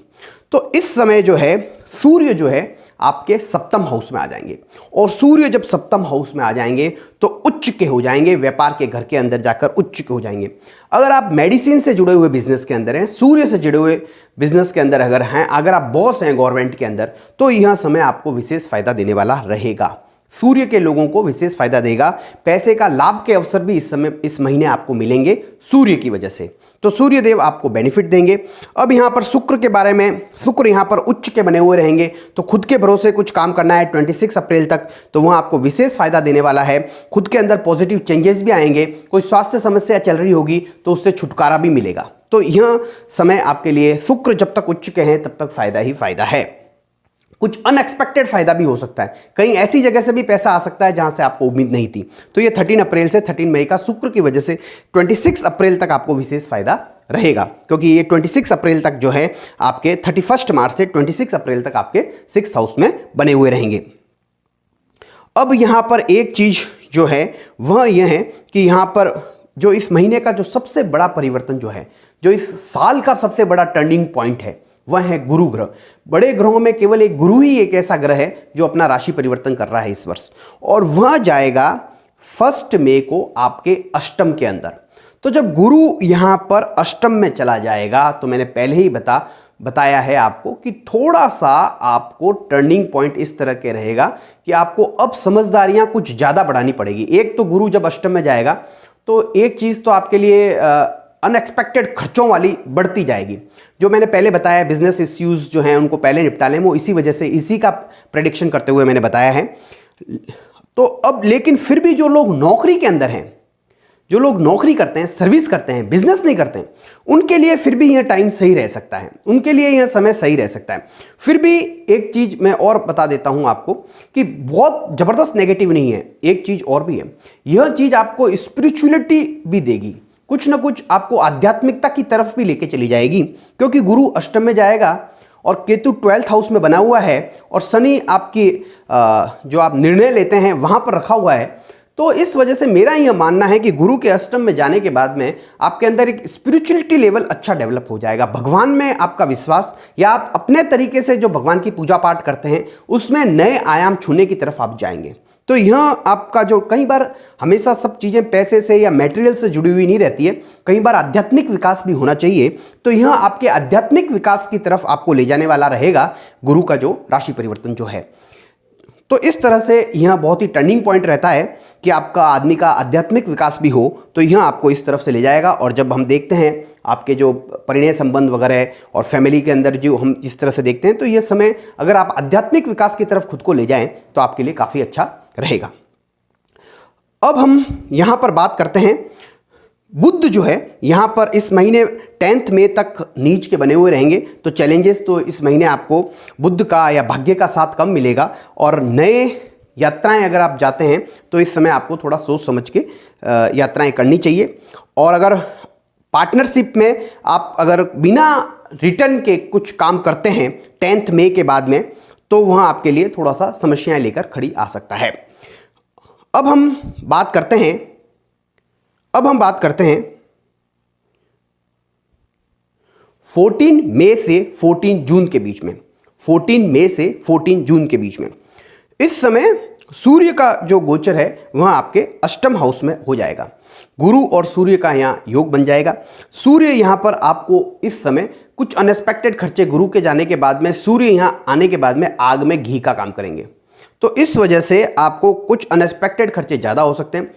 तो इस समय जो है सूर्य जो है आपके सप्तम हाउस में आ जाएंगे, और सूर्य जब सप्तम हाउस में आ जाएंगे तो उच्च के हो जाएंगे, व्यापार के घर के अंदर जाकर उच्च के हो जाएंगे। अगर आप मेडिसिन से जुड़े हुए बिजनेस के अंदर हैं, सूर्य से जुड़े हुए बिजनेस के अंदर अगर हैं, अगर आप बॉस हैं गवर्नमेंट के अंदर, तो यह समय आपको विशेष फायदा देने वाला रहेगा। सूर्य के लोगों को विशेष फायदा देगा। पैसे का लाभ के अवसर भी इस महीने आपको मिलेंगे सूर्य की वजह से। तो सूर्य देव आपको बेनिफिट देंगे। अब यहाँ पर शुक्र के बारे में, शुक्र यहाँ पर उच्च के बने हुए रहेंगे, तो खुद के भरोसे कुछ काम करना है 26 अप्रैल तक, तो वह आपको विशेष फायदा देने वाला है। खुद के अंदर पॉजिटिव चेंजेस भी आएंगे। कोई स्वास्थ्य समस्या चल रही होगी तो उससे छुटकारा भी मिलेगा। तो यह समय आपके लिए, शुक्र जब तक उच्च के हैं तब तक फायदा ही फायदा है। कुछ अनएक्सपेक्टेड फायदा भी हो सकता है, कहीं ऐसी जगह से भी पैसा आ सकता है जहां से आपको उम्मीद नहीं थी। तो ये 13 अप्रैल से 13 मई का शुक्र की वजह से 26 अप्रैल तक आपको विशेष फायदा रहेगा, क्योंकि ये 26 अप्रैल तक जो है आपके 31 मार्च से 26 अप्रैल तक आपके 6th हाउस में बने हुए रहेंगे। अब यहां पर एक चीज जो है वह यह है कि यहां पर जो इस महीने का जो सबसे बड़ा परिवर्तन जो है, जो इस साल का सबसे बड़ा टर्निंग पॉइंट है, वह है गुरु ग्रह। बड़े ग्रहों में केवल एक गुरु ही एक ऐसा ग्रह है जो अपना राशि परिवर्तन कर रहा है इस वर्ष, और वह जाएगा 1 मई को आपके अष्टम के अंदर। तो जब गुरु यहां पर अष्टम में चला जाएगा, तो मैंने पहले ही बताया है आपको कि थोड़ा सा आपको टर्निंग पॉइंट इस तरह के रहेगा कि आपको अब समझदारियां कुछ ज़्यादा बढ़ानी पड़ेगी। एक तो गुरु जब अष्टम में जाएगा तो एक चीज़ तो आपके लिए अनएक्सपेक्टेड खर्चों वाली बढ़ती जाएगी। जो मैंने पहले बताया, बिजनेस इश्यूज जो हैं उनको पहले निपटा लें, वो इसी वजह से, इसी का प्रेडिक्शन करते हुए मैंने बताया है। तो अब लेकिन फिर भी जो लोग नौकरी के अंदर हैं, जो लोग नौकरी करते हैं, सर्विस करते हैं, बिजनेस नहीं करते हैं, उनके लिए फिर भी यह टाइम सही रह सकता है, उनके लिए यह समय सही रह सकता है। फिर भी एक चीज मैं और बता देता हूं आपको कि बहुत जबरदस्त नेगेटिव नहीं है, एक चीज और भी है, यह चीज आपको स्पिरिचुअलिटी भी देगी, कुछ ना कुछ आपको आध्यात्मिकता की तरफ भी लेके चली जाएगी, क्योंकि गुरु अष्टम में जाएगा और केतु 12th हाउस में बना हुआ है, और शनि आपकी जो आप निर्णय लेते हैं वहां पर रखा हुआ है। तो इस वजह से मेरा यह मानना है कि गुरु के अष्टम में जाने के बाद में आपके अंदर एक स्पिरिचुअलिटी लेवल अच्छा डेवलप हो जाएगा, भगवान में आपका विश्वास, या आप अपने तरीके से जो भगवान की पूजा पाठ करते हैं उसमें नए आयाम छूने की तरफ आप जाएंगे। तो यह आपका जो, कई बार हमेशा सब चीज़ें पैसे से या मटेरियल से जुड़ी हुई नहीं रहती है, कई बार आध्यात्मिक विकास भी होना चाहिए। तो यह आपके आध्यात्मिक विकास की तरफ आपको ले जाने वाला रहेगा गुरु का जो राशि परिवर्तन जो है। तो इस तरह से यह बहुत ही टर्निंग पॉइंट रहता है कि आपका आदमी का आध्यात्मिक विकास भी हो, तो यह आपको इस तरफ से ले जाएगा। और जब हम देखते हैं आपके जो परिणय संबंध वगैरह और फैमिली के अंदर जो हम इस तरह से देखते हैं, तो यह समय अगर आप आध्यात्मिक विकास की तरफ खुद को ले जाएं तो आपके लिए काफ़ी अच्छा रहेगा। अब हम यहां पर बात करते हैं, बुध जो है यहां पर इस महीने 10 मई तक नीच के बने हुए रहेंगे। तो चैलेंजेस तो इस महीने आपको बुध का या भाग्य का साथ कम मिलेगा, और नए यात्राएं अगर आप जाते हैं तो इस समय आपको थोड़ा सोच समझ के यात्राएं करनी चाहिए। और अगर पार्टनरशिप में आप अगर बिना रिटर्न के कुछ काम करते हैं 10 मई के बाद में, तो वहाँ आपके लिए थोड़ा सा समस्याएं लेकर खड़ी आ सकता है। अब हम बात करते हैं 14 मई से 14 जून के बीच में, 14 मई से 14 जून के बीच में इस समय सूर्य का जो गोचर है वह आपके अष्टम हाउस में हो जाएगा। गुरु और सूर्य का यहाँ योग बन जाएगा। सूर्य यहाँ पर आपको इस समय कुछ अनएक्सपेक्टेड खर्चे, गुरु के जाने के बाद में सूर्य यहाँ आने के बाद में आग में घी का काम करेंगे, तो इस वजह से आपको कुछ अनएक्सपेक्टेड खर्चे ज़्यादा हो सकते हैं।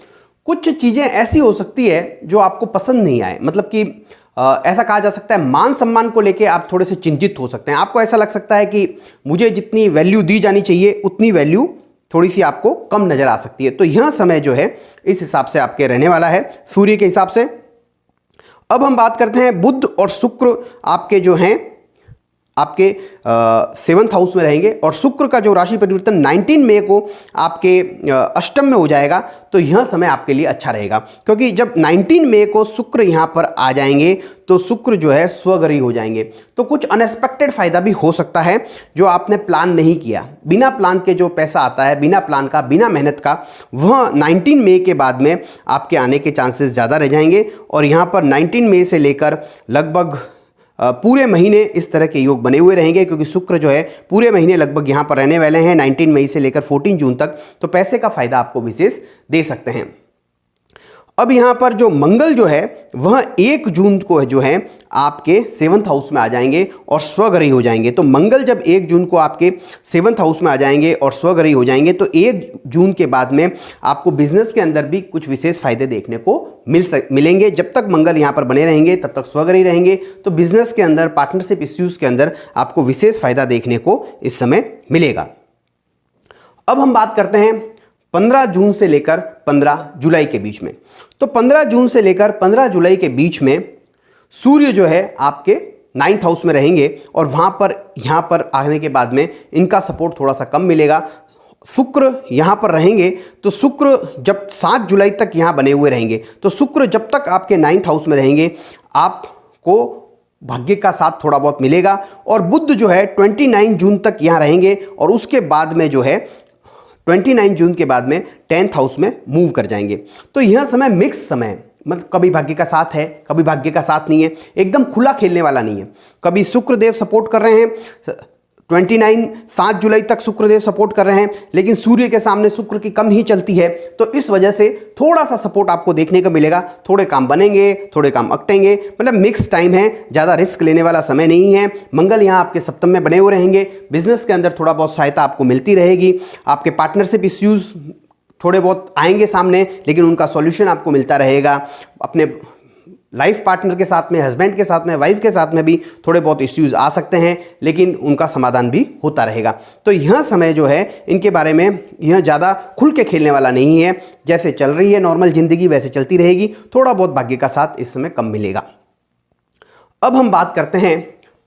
कुछ चीज़ें ऐसी हो सकती है जो आपको पसंद नहीं आए, मतलब कि ऐसा कहा जा सकता है मान सम्मान को लेके आप थोड़े से चिंतित हो सकते हैं। आपको ऐसा लग सकता है कि मुझे जितनी वैल्यू दी जानी चाहिए उतनी वैल्यू थोड़ी सी आपको कम नज़र आ सकती है। तो यह समय जो है इस हिसाब से आपके रहने वाला है सूर्य के हिसाब से। अब हम बात करते हैं बुध और शुक्र आपके जो हैं आपके 7th हाउस में रहेंगे और शुक्र का जो राशि परिवर्तन 19 मई को आपके अष्टम में हो जाएगा, तो यह समय आपके लिए अच्छा रहेगा, क्योंकि जब 19 मई को शुक्र यहाँ पर आ जाएंगे तो शुक्र जो है स्वग्रही हो जाएंगे। तो कुछ अनएक्सपेक्टेड फायदा भी हो सकता है जो आपने प्लान नहीं किया। बिना प्लान के जो पैसा आता है, बिना प्लान का, बिना मेहनत का, वह 19 मई के बाद में आपके आने के चांसेस ज़्यादा रह जाएंगे। और यहाँ पर 19 मई से लेकर लगभग पूरे महीने इस तरह के योग बने हुए रहेंगे, क्योंकि शुक्र जो है पूरे महीने लगभग यहाँ पर रहने वाले हैं 19 मई से लेकर 14 जून तक। तो पैसे का फायदा आपको विशेष दे सकते हैं। अब यहाँ पर जो मंगल जो है वह 1 जून को जो है आपके 7th हाउस में आ जाएंगे और स्वग्रही हो जाएंगे। तो मंगल जब 1 जून को आपके 7th हाउस में आ जाएंगे और स्वग्रही हो जाएंगे, तो 1 जून के बाद में आपको बिजनेस के अंदर भी कुछ विशेष फायदे देखने को मिलेंगे। जब तक मंगल यहाँ पर बने रहेंगे तब तक स्वग्रही रहेंगे, तो बिजनेस के अंदर, पार्टनरशिप इश्यूज के अंदर आपको विशेष फायदा देखने को इस समय मिलेगा। अब हम बात करते हैं 15 जून से लेकर 15 जुलाई के बीच में। तो 15 जून से लेकर 15 जुलाई के बीच में सूर्य जो है आपके 9th हाउस में रहेंगे और वहाँ पर यहाँ पर आने के बाद में इनका सपोर्ट थोड़ा सा कम मिलेगा। शुक्र यहाँ पर रहेंगे, तो शुक्र जब 7 जुलाई तक यहाँ बने हुए रहेंगे, तो शुक्र जब तक आपके 9th हाउस में रहेंगे आपको भाग्य का साथ थोड़ा बहुत मिलेगा। और बुध जो है 29 जून तक यहाँ रहेंगे और उसके बाद में जो है 29 जून के बाद में 10th हाउस में मूव कर जाएंगे। तो यह समय मिक्स समय है, मतलब कभी भाग्य का साथ है, कभी भाग्य का साथ नहीं है, एकदम खुला खेलने वाला नहीं है। कभी शुक्रदेव सपोर्ट कर रहे हैं, 7 जुलाई तक शुक्रदेव सपोर्ट कर रहे हैं, लेकिन सूर्य के सामने शुक्र की कम ही चलती है, तो इस वजह से थोड़ा सा सपोर्ट आपको देखने को मिलेगा। थोड़े काम बनेंगे, थोड़े काम अकटेंगे, मतलब मिक्स टाइम है, ज़्यादा रिस्क लेने वाला समय नहीं है। मंगल यहाँ आपके सप्तम में बने हुए रहेंगे, बिजनेस के अंदर थोड़ा बहुत सहायता आपको मिलती रहेगी। आपके पार्टनरशिप इश्यूज थोड़े बहुत आएंगे सामने, लेकिन उनका सॉल्यूशन आपको मिलता रहेगा। अपने लाइफ पार्टनर के साथ में, हस्बैंड के साथ में, वाइफ के साथ में भी थोड़े बहुत इश्यूज आ सकते हैं, लेकिन उनका समाधान भी होता रहेगा। तो यह समय जो है इनके बारे में यह ज़्यादा खुल के खेलने वाला नहीं है। जैसे चल रही है नॉर्मल जिंदगी वैसे चलती रहेगी, थोड़ा बहुत भाग्य का साथ इस समय कम मिलेगा। अब हम बात करते हैं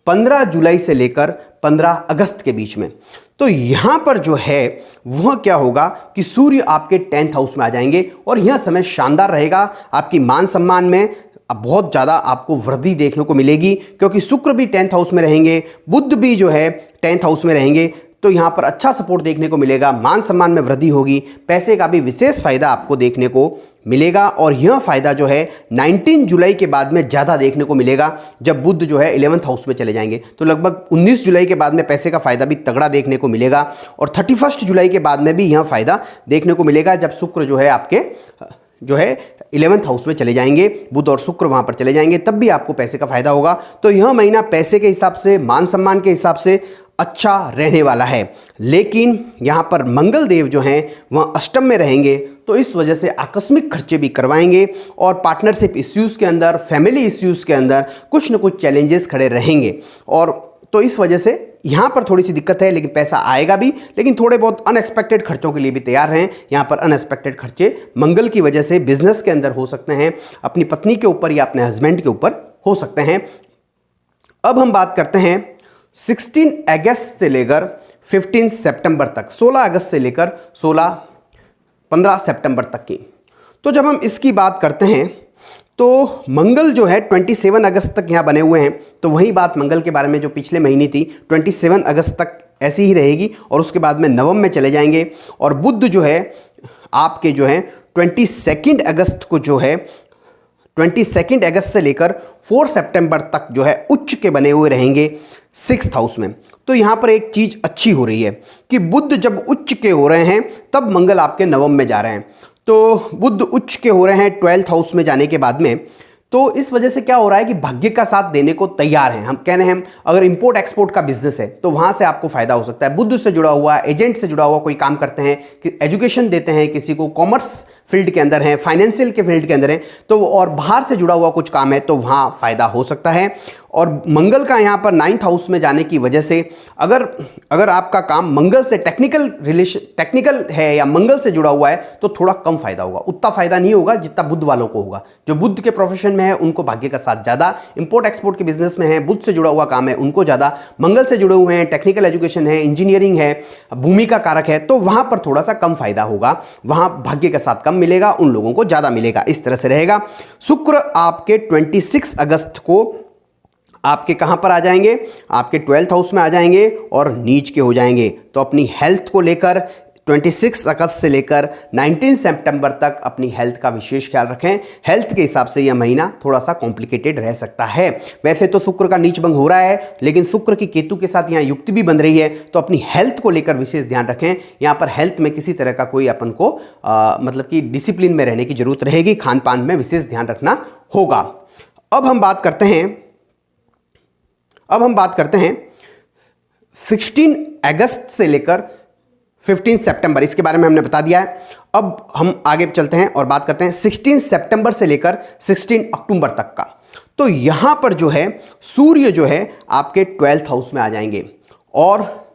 15 जुलाई से लेकर 15 अगस्त के बीच में। तो यहाँ पर जो है वह क्या होगा कि सूर्य आपके 10th हाउस में आ जाएंगे और यह समय शानदार रहेगा। आपकी मान सम्मान में बहुत ज़्यादा आपको वृद्धि देखने को मिलेगी, क्योंकि शुक्र भी 10th हाउस में रहेंगे, बुध भी जो है 10th हाउस में रहेंगे। तो यहाँ पर अच्छा सपोर्ट देखने को मिलेगा, मान सम्मान में वृद्धि होगी, पैसे का भी विशेष फायदा आपको देखने को मिलेगा। और यह फायदा जो है 19 जुलाई के बाद में ज़्यादा देखने को मिलेगा, जब बुध जो है 11th हाउस में चले जाएंगे। तो लगभग 19 जुलाई के बाद में पैसे का फायदा भी तगड़ा देखने को मिलेगा और 31 जुलाई के बाद में भी यह फायदा देखने को मिलेगा, जब शुक्र जो है आपके जो है 11th हाउस में चले जाएंगे, बुध और शुक्र वहाँ पर चले जाएंगे, तब भी आपको पैसे का फायदा होगा। तो यह महीना पैसे के हिसाब से, मान सम्मान के हिसाब से अच्छा रहने वाला है। लेकिन यहाँ पर मंगल देव जो हैं वह अष्टम में रहेंगे, तो इस वजह से आकस्मिक खर्चे भी करवाएंगे और पार्टनरशिप इश्यूज़ के अंदर, फैमिली इश्यूज़ के अंदर कुछ न कुछ चैलेंजेस खड़े रहेंगे। और तो इस वजह से यहाँ पर थोड़ी सी दिक्कत है, लेकिन पैसा आएगा भी, लेकिन थोड़े बहुत अनएक्सपेक्टेड खर्चों के लिए भी तैयार रहें। यहाँ पर अनएक्सपेक्टेड खर्चे मंगल की वजह से बिजनेस के अंदर हो सकते हैं, अपनी पत्नी के ऊपर या अपने हस्बैंड के ऊपर हो सकते हैं। अब हम बात करते हैं 16 अगस्त से लेकर 15 सितंबर तक, 16 अगस्त से लेकर 15 सितंबर तक की। तो जब हम इसकी बात करते हैं तो मंगल जो है 27 अगस्त तक यहाँ बने हुए हैं, तो वही बात मंगल के बारे में जो पिछले महीने थी 27 अगस्त तक ऐसी ही रहेगी और उसके बाद में नवम में चले जाएंगे। और बुध जो है आपके जो है 22 अगस्त को जो है 22 अगस्त से लेकर 4 सितंबर तक जो है उच्च के बने हुए रहेंगे 6th हाउस में। तो यहाँ पर एक चीज़ अच्छी हो रही है कि बुध जब उच्च के हो रहे हैं तब मंगल आपके नवम में जा रहे हैं। तो बुध उच्च के हो रहे हैं 12th हाउस में जाने के बाद में, तो इस वजह से क्या हो रहा है कि भाग्य का साथ देने को तैयार हैं। हम कह रहे हैं अगर इंपोर्ट एक्सपोर्ट का बिजनेस है तो वहाँ से आपको फायदा हो सकता है। बुध से जुड़ा हुआ, एजेंट से जुड़ा हुआ कोई काम करते हैं, कि एजुकेशन देते हैं, किसी को कॉमर्स फील्ड के अंदर हैं, फाइनेंशियल के फील्ड के अंदर हैं, तो और बाहर से जुड़ा हुआ कुछ काम है तो वहाँ फ़ायदा हो सकता है। और मंगल का यहाँ पर 9th हाउस में जाने की वजह से अगर आपका काम मंगल से टेक्निकल है या मंगल से जुड़ा हुआ है तो थोड़ा कम फायदा होगा, उतना फायदा नहीं होगा जितना बुध वालों को होगा। जो बुध के प्रोफेशन में है उनको भाग्य का साथ ज़्यादा, इंपोर्ट एक्सपोर्ट के बिजनेस में है, बुध से जुड़ा हुआ काम है उनको ज़्यादा, मंगल से जुड़े हुए हैं, टेक्निकल एजुकेशन है, इंजीनियरिंग है, भूमि का कारक है, तो वहाँ पर थोड़ा सा कम फायदा होगा, वहाँ भाग्य का साथ कम मिलेगा, उन लोगों को ज़्यादा मिलेगा। इस तरह से रहेगा। शुक्र आपके 26 अगस्त को आपके कहां पर आ जाएंगे, आपके 12th हाउस में आ जाएंगे और नीच के हो जाएंगे। तो अपनी हेल्थ को लेकर 26 अगस्त से लेकर 19 सितंबर तक अपनी हेल्थ का विशेष ख्याल रखें। हेल्थ के हिसाब से यह महीना थोड़ा सा कॉम्प्लिकेटेड रह सकता है। वैसे तो शुक्र का नीच भंग हो रहा है, लेकिन शुक्र की केतु के साथ यहाँ युक्ति भी बन रही है, तो अपनी हेल्थ को लेकर विशेष ध्यान रखें। यहाँ पर हेल्थ में किसी तरह का कोई अपन को मतलब कि डिसिप्लिन में रहने की जरूरत रहेगी, खान पान में विशेष ध्यान रखना होगा। अब हम बात करते हैं 16 अगस्त से लेकर 15 सितंबर, इसके बारे में हमने बता दिया है। अब हम आगे चलते हैं और बात करते हैं 16 सितंबर से लेकर 16 अक्टूबर तक का। तो यहां पर जो है सूर्य जो है आपके 12th हाउस में आ जाएंगे, और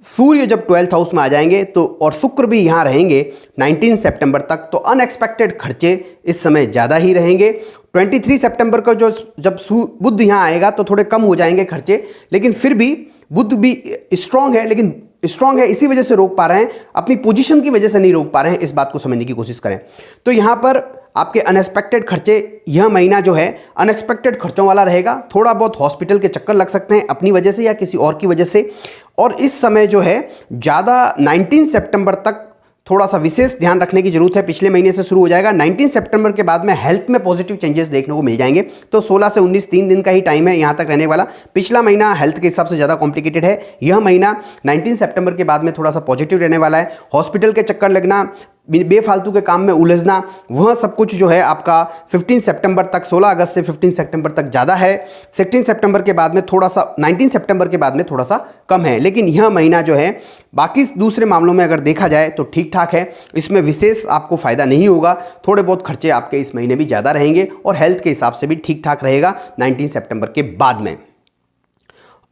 सूर्य जब 12th हाउस में आ जाएंगे तो और शुक्र भी यहां रहेंगे 19 सितंबर तक, तो अनएक्सपेक्टेड खर्चे इस समय ज़्यादा ही रहेंगे। 23 सितंबर को जब बुध यहाँ आएगा तो थोड़े कम हो जाएंगे खर्चे, लेकिन फिर भी बुध भी स्ट्रांग है, लेकिन स्ट्रांग है इसी वजह से रोक पा रहे हैं, अपनी पोजीशन की वजह से नहीं रोक पा रहे हैं। इस बात को समझने की कोशिश करें। तो यहाँ पर आपके अनएक्सपेक्टेड खर्चे, यह महीना जो है अनएक्सपेक्टेड खर्चों वाला रहेगा। थोड़ा बहुत हॉस्पिटल के चक्कर लग सकते हैं अपनी वजह से या किसी और की वजह से। और इस समय जो है ज़्यादा 19 सितंबर तक थोड़ा सा विशेष ध्यान रखने की जरूरत है। पिछले महीने से शुरू हो जाएगा, 19 सितंबर के बाद में हेल्थ में पॉजिटिव चेंजेस देखने को मिल जाएंगे। तो 16 से 19 3 दिन का ही टाइम है यहाँ तक रहने वाला। पिछला महीना हेल्थ के हिसाब से ज़्यादा कॉम्प्लिकेटेड है, यह महीना 19 सितंबर के बाद में थोड़ा सा पॉजिटिव रहने वाला है। हॉस्पिटल के चक्कर लगना, बेफालतू के काम में उलझना, वह सब कुछ जो है आपका 15 सितंबर तक, 16 अगस्त से 15 सितंबर तक ज़्यादा है। 16 सितंबर के बाद में थोड़ा सा, 19 सितंबर के बाद में थोड़ा सा कम है। लेकिन यह महीना जो है बाकी दूसरे मामलों में अगर देखा जाए तो ठीक ठाक है, इसमें विशेष आपको फ़ायदा नहीं होगा। थोड़े बहुत खर्चे आपके इस महीने भी ज़्यादा रहेंगे और हेल्थ के हिसाब से भी ठीक ठाक रहेगा 19 सितंबर के बाद में।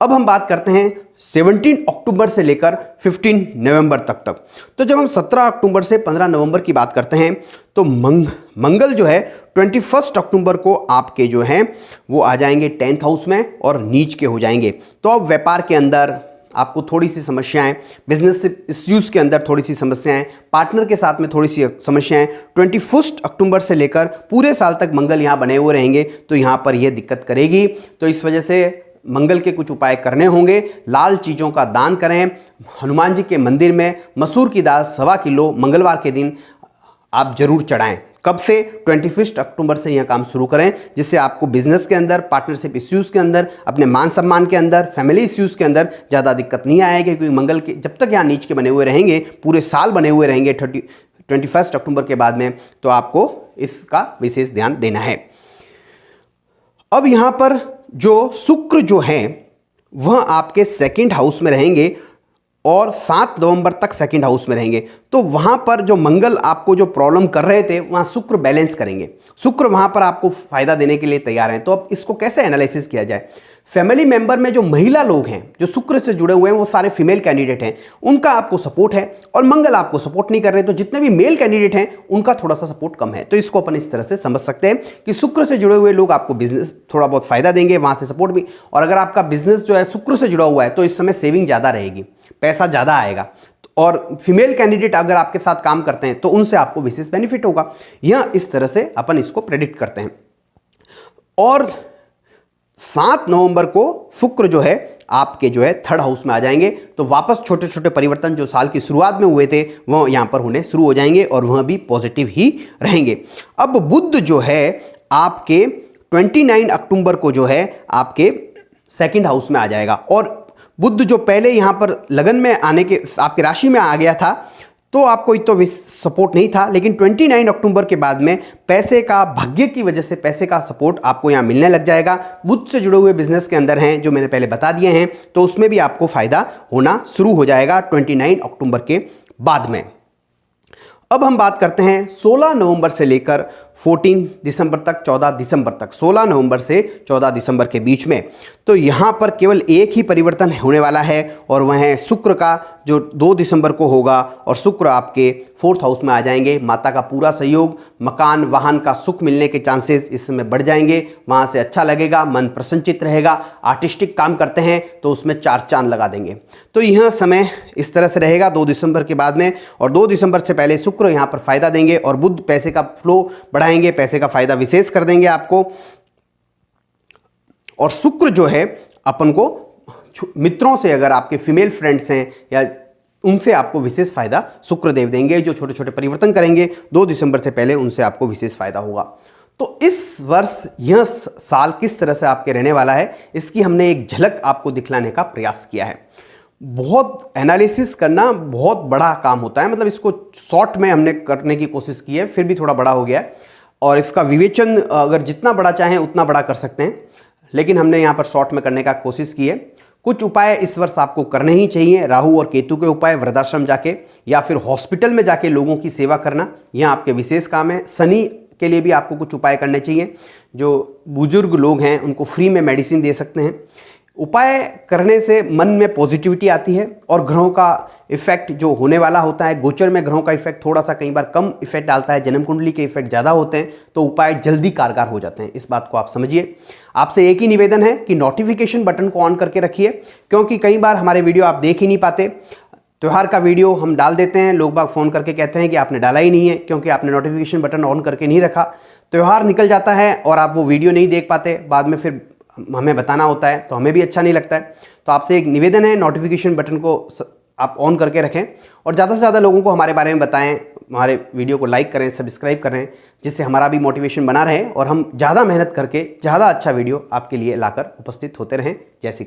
अब हम बात करते हैं 17 अक्टूबर से लेकर 15 नवंबर तक। तो जब हम 17 अक्टूबर से 15 नवंबर की बात करते हैं तो मंगल जो है 21 अक्टूबर को आपके जो हैं वो आ जाएंगे 10th हाउस में और नीच के हो जाएंगे। तो अब व्यापार के अंदर आपको थोड़ी सी समस्याएं, बिजनेस इश्यूज़ के अंदर थोड़ी सी समस्याएं, पार्टनर के साथ में थोड़ी सी समस्याएं। 21 अक्टूबर से लेकर पूरे साल तक मंगल यहाँ बने हुए रहेंगे, तो यहाँ पर यह दिक्कत करेगी। तो इस वजह से मंगल के कुछ उपाय करने होंगे। लाल चीज़ों का दान करें। हनुमान जी के मंदिर में मसूर की दाल 1.25 किलो मंगलवार के दिन आप जरूर चढ़ाएं। कब से? 21 अक्टूबर से यह काम शुरू करें, जिससे आपको बिजनेस के अंदर, पार्टनरशिप इश्यूज़ के अंदर, अपने मान सम्मान के अंदर, फैमिली इश्यूज़ के अंदर ज़्यादा दिक्कत नहीं आएगी। क्योंकि मंगल के जब तक यहाँ नीच के बने हुए रहेंगे, पूरे साल बने हुए रहेंगे 21 अक्टूबर के बाद में, तो आपको इसका विशेष ध्यान देना है। अब यहाँ पर जो शुक्र जो है वह आपके 2nd हाउस में रहेंगे और 7 नवंबर तक 2nd हाउस में रहेंगे। तो वहाँ पर जो मंगल आपको जो प्रॉब्लम कर रहे थे वहाँ शुक्र बैलेंस करेंगे। शुक्र वहाँ पर आपको फ़ायदा देने के लिए तैयार हैं। तो अब इसको कैसे एनालिसिस किया जाए? फैमिली मेंबर में जो महिला लोग हैं जो शुक्र से जुड़े हुए हैं वो सारे फीमेल कैंडिडेट हैं, उनका आपको सपोर्ट है, और मंगल आपको सपोर्ट नहीं कर रहे। तो जितने भी मेल कैंडिडेट हैं उनका थोड़ा सा सपोर्ट कम है। तो इसको अपन इस तरह से समझ सकते हैं कि शुक्र से जुड़े हुए लोग आपको बिजनेस थोड़ा बहुत फ़ायदा देंगे, वहाँ से सपोर्ट भी। और अगर आपका बिजनेस जो है शुक्र से जुड़ा हुआ है तो इस समय सेविंग ज़्यादा रहेगी, पैसा ज़्यादा आएगा। और फीमेल कैंडिडेट अगर आपके साथ काम करते हैं तो उनसे आपको विशेष बेनिफिट होगा। यह इस तरह से अपन इसको प्रेडिक्ट करते हैं। और 7 नवंबर को शुक्र जो है आपके जो है 3rd हाउस में आ जाएंगे। तो वापस छोटे छोटे परिवर्तन जो साल की शुरुआत में हुए थे वह यहाँ पर होने शुरू हो जाएंगे और वह भी पॉजिटिव ही रहेंगे। अब बुध जो है आपके 29 अक्टूबर को जो है आपके 2nd हाउस में आ जाएगा। और बुध जो पहले यहाँ पर लगन में आने के आपके राशि में आ गया था तो आपको तो सपोर्ट नहीं था, लेकिन 29 अक्टूबर के बाद में पैसे का, भाग्य की वजह से पैसे का सपोर्ट आपको यहाँ मिलने लग जाएगा। बुध से जुड़े हुए बिजनेस के अंदर हैं जो मैंने पहले बता दिए हैं, तो उसमें भी आपको फ़ायदा होना शुरू हो जाएगा 29 अक्टूबर के बाद में। अब हम बात करते हैं 16 नवंबर से लेकर 14 दिसंबर तक, 14 दिसंबर तक, 16 नवंबर से 14 दिसंबर के बीच में। तो यहाँ पर केवल एक ही परिवर्तन होने वाला है और वह है शुक्र का, जो 2 दिसंबर को होगा और शुक्र आपके 4th हाउस में आ जाएंगे। माता का पूरा सहयोग, मकान वाहन का सुख मिलने के चांसेस इस समय बढ़ जाएंगे, वहाँ से अच्छा लगेगा, मन प्रसन्नचित रहेगा। आर्टिस्टिक काम करते हैं तो उसमें 4 चांद लगा देंगे। तो यह समय इस तरह से रहेगा 2 दिसंबर के बाद में, और 2 दिसंबर से पहले शुक्र यहाँ पर फायदा देंगे और बुध पैसे का फ्लो बढ़ाएंगे, पैसे का फायदा विशेष कर देंगे आपको। और शुक्र जो है अपन को मित्रों से, अगर आपके फीमेल फ्रेंड्स हैं या उनसे आपको विशेष फायदा शुक्रदेव देंगे, जो छोटे छोटे परिवर्तन करेंगे 2 दिसंबर से पहले, उनसे आपको विशेष फायदा होगा। तो इस वर्ष यह साल किस तरह से आपके रहने वाला है, इसकी हमने एक झलक आपको दिखलाने का प्रयास किया है। बहुत एनालिसिस करना बहुत बड़ा काम होता है, मतलब इसको शॉर्ट में हमने करने की कोशिश की है, फिर भी थोड़ा बड़ा हो गया है, और इसका विवेचन अगर जितना बड़ा चाहें उतना बड़ा कर सकते हैं, लेकिन हमने यहाँ पर शॉर्ट में करने का कोशिश की है। कुछ उपाय इस वर्ष आपको करने ही चाहिए। राहु और केतु के उपाय, वृद्धाश्रम जाके या फिर हॉस्पिटल में जाके लोगों की सेवा करना, यह आपके विशेष काम है। शनि के लिए भी आपको कुछ उपाय करने चाहिए। जो बुजुर्ग लोग हैं उनको फ्री में मेडिसिन दे सकते हैं। उपाय करने से मन में पॉजिटिविटी आती है और ग्रहों का इफेक्ट जो होने वाला होता है, गोचर में ग्रहों का इफेक्ट थोड़ा सा कई बार कम इफेक्ट डालता है, जन्म कुंडली के इफेक्ट ज़्यादा होते हैं, तो उपाय जल्दी कारगर हो जाते हैं। इस बात को आप समझिए। आपसे एक ही निवेदन है कि नोटिफिकेशन बटन को ऑन करके रखिए, क्योंकि कई बार हमारे वीडियो आप देख ही नहीं पाते। त्यौहार का वीडियो हम डाल देते हैं, लोग बाग फ़ोन करके कहते हैं कि आपने डाला ही नहीं है, क्योंकि आपने नोटिफिकेशन बटन ऑन करके नहीं रखा। त्यौहार निकल जाता है और आप वो वीडियो नहीं देख पाते, बाद में फिर हमें बताना होता है, तो हमें भी अच्छा नहीं लगता है। तो आपसे एक निवेदन है, नोटिफिकेशन बटन को आप ऑन करके रखें और ज़्यादा से ज़्यादा लोगों को हमारे बारे में बताएं, हमारे वीडियो को लाइक करें, सब्सक्राइब करें, जिससे हमारा भी मोटिवेशन बना रहे और हम ज़्यादा मेहनत करके ज़्यादा अच्छा वीडियो आपके लिए लाकर उपस्थित होते रहें। जय श्री कृष्ण।